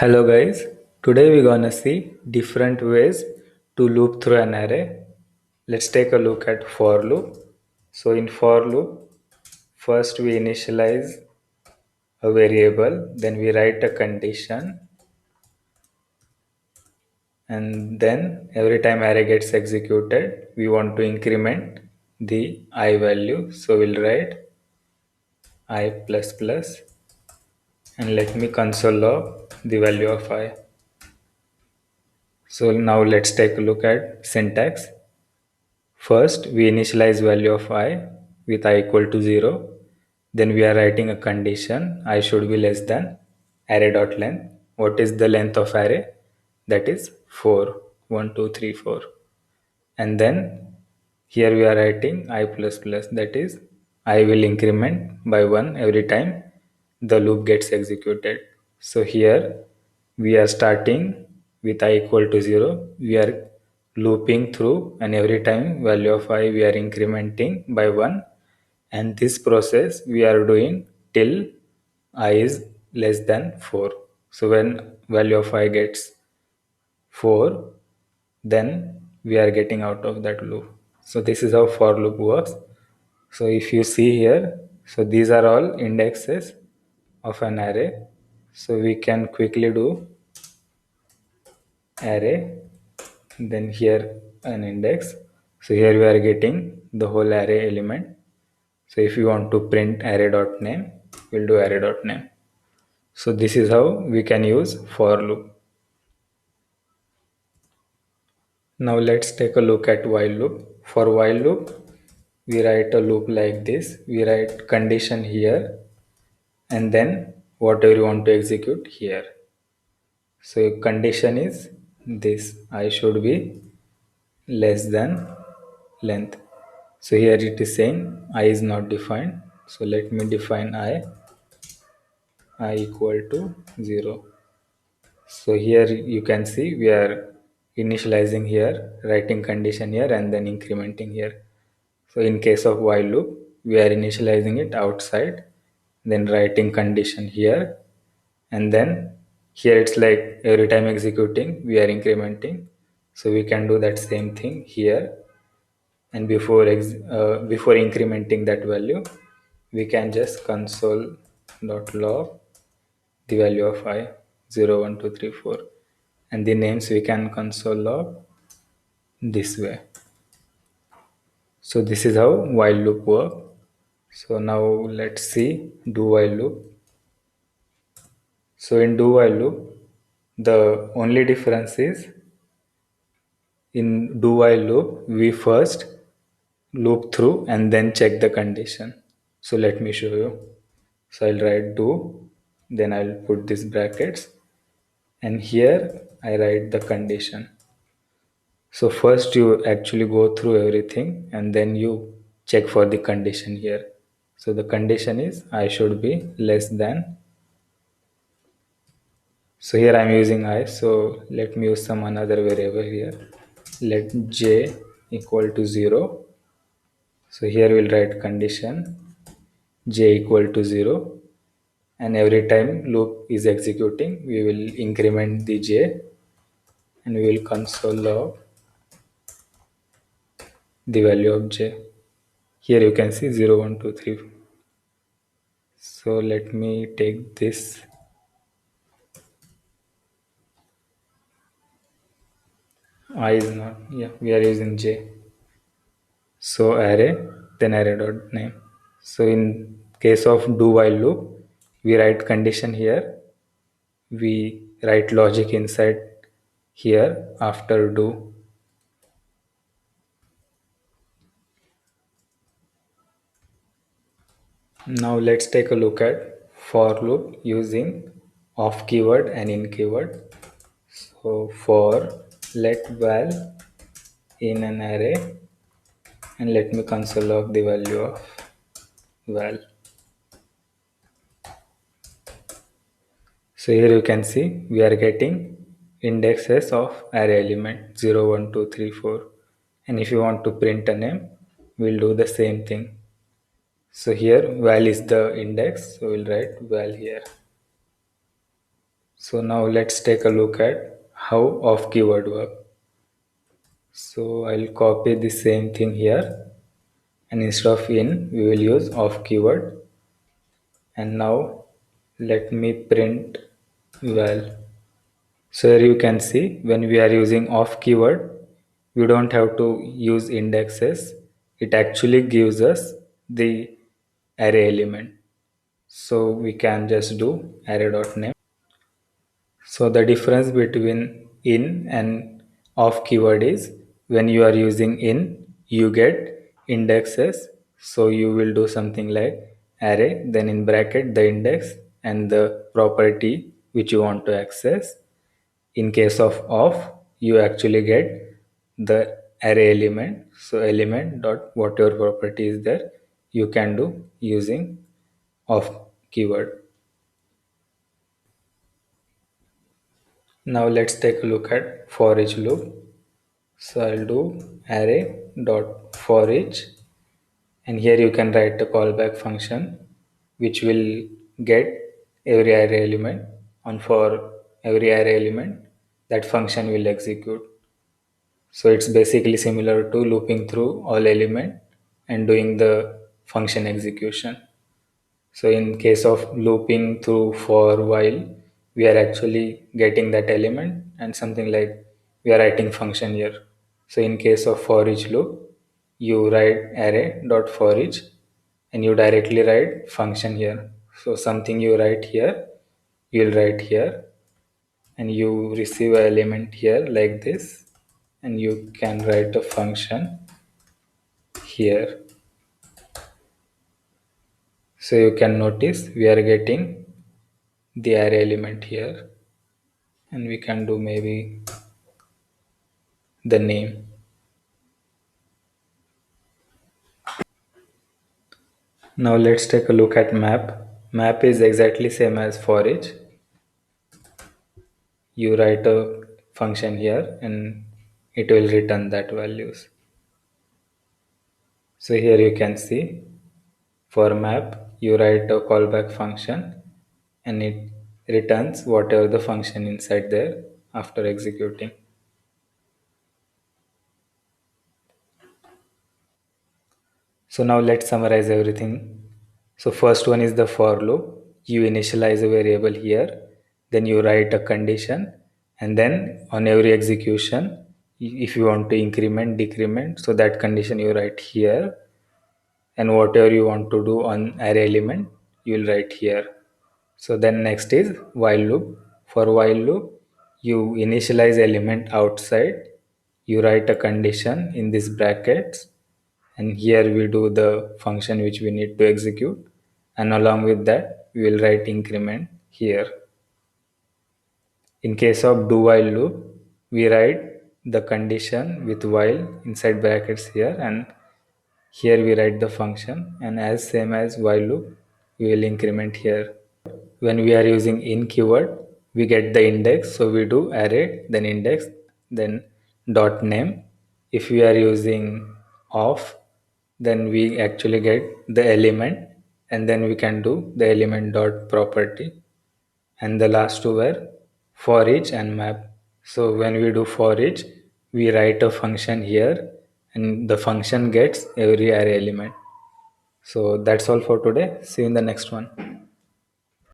Hello guys, today we're gonna see different ways to loop through an array. Let's take a look at for loop. So in for loop, first we initialize a variable, then we write a condition, and then every time array gets executed, we want to increment the I value. So we'll write I plus plus and let me console log the value of I. So now let's take a look at syntax. First, we initialize value of I with I equal to 0. Then we are writing a condition I should be less than array.length. What is the length of array? That is 4. 1, 2, 3, 4. And then here we are writing I plus plus, that is I will increment by 1 every time the loop gets executed. So here we are starting with I equal to 0. We are looping through, and every time value of I we are incrementing by 1, and this process we are doing till I is less than 4. So when value of I gets 4, then we are getting out of that loop. So this is how for loop works. So if you see here, so these are all indexes of an array. So we can quickly do array, then here an index. So here we are getting the whole array element. So if you want to print array.name, we'll do array.name. So this is how we can use for loop. Now let's take a look at while loop. For while loop, we write a loop like this. We write condition here and then whatever you want to execute here. So condition is this: I should be less than length. So here it is saying I is not defined. So let me define I equal to 0. So here you can see we are initializing here, writing condition here and then incrementing here. So in case of while loop, we are initializing it outside, then writing condition here, and then here it's like every time executing, we are incrementing. So we can do that same thing here, and before incrementing that value, we can just console.log the value of I 0, 1, 2, 3, 4, and the names we can console log this way. So this is how while loop work. So now let's see do while loop. So in do while loop, the only difference is in do while loop, we first loop through and then check the condition. So let me show you. So I'll write do, then I'll put these brackets, and here I write the condition. So first you actually go through everything and then you check for the condition here. So the condition is I should be less than. So here I'm using I. So let me use some another variable here. Let j equal to 0. So here we'll write condition j equal to 0, and every time loop is executing we will increment the j, and we will console log the value of j. Here you can see 0, 1, 2, 3. So let me take this. I is not, yeah, we are using j. So array, then array dot name. So in case of do while loop, we write condition here, we write logic inside here after do. Now let's take a look at for loop using off keyword and in keyword. So for let val in an array, and let me console log the value of val. So here you can see we are getting indexes of array element 0, 1, 2, 3, 4. And if you want to print a name, we'll do the same thing. So here val is the index, so we'll write val here. So now let's take a look at how off keyword work. So I'll copy the same thing here, and instead of in we will use off keyword. And now let me print val. So here you can see when we are using off keyword, we don't have to use indexes. It actually gives us the array element. So we can just do array.name. So the difference between in and off keyword is when you are using in, you get indexes. So you will do something like array, then in bracket the index and the property which you want to access. In case of off, you actually get the array element. So element dot whatever property is there, you can do using off keyword. Now let's take a look at for each loop. So I'll do array dot for each, and here you can write the callback function which will get every array element, and for every array element that function will execute. So it's basically similar to looping through all element and doing the function execution. So in case of looping through for while, we are actually getting that element and something like we are writing function here. So in case of for each loop, you write array dot for each and you directly write function here. So something you write here, you'll write here, and you receive an element here like this, and you can write a function here. So you can notice we are getting the array element here, and we can do maybe the name. Now let's take a look at map. Map is exactly same as for each. You write a function here and it will return that values. So here you can see for map you write a callback function and it returns whatever the function inside there after executing. So now let's summarize everything. So first one is the for loop. You initialize a variable here, then you write a condition, and then on every execution, if you want to increment, decrement, so that condition you write here, and whatever you want to do on array element, you will write here. So then next is while loop. For while loop, you initialize element outside, you write a condition in these brackets, and here we do the function which we need to execute, and along with that we will write increment here. In case of do while loop, we write the condition with while inside brackets here, and here we write the function, and as same as while loop we will increment here. When we are using in keyword, we get the index, so we do array then index then dot name. If we are using off, then we actually get the element, and then we can do the element dot property, and the last two were for each and map. So when we do for each, we write a function here, and the function gets every array element. So that's all for today. See you in the next one.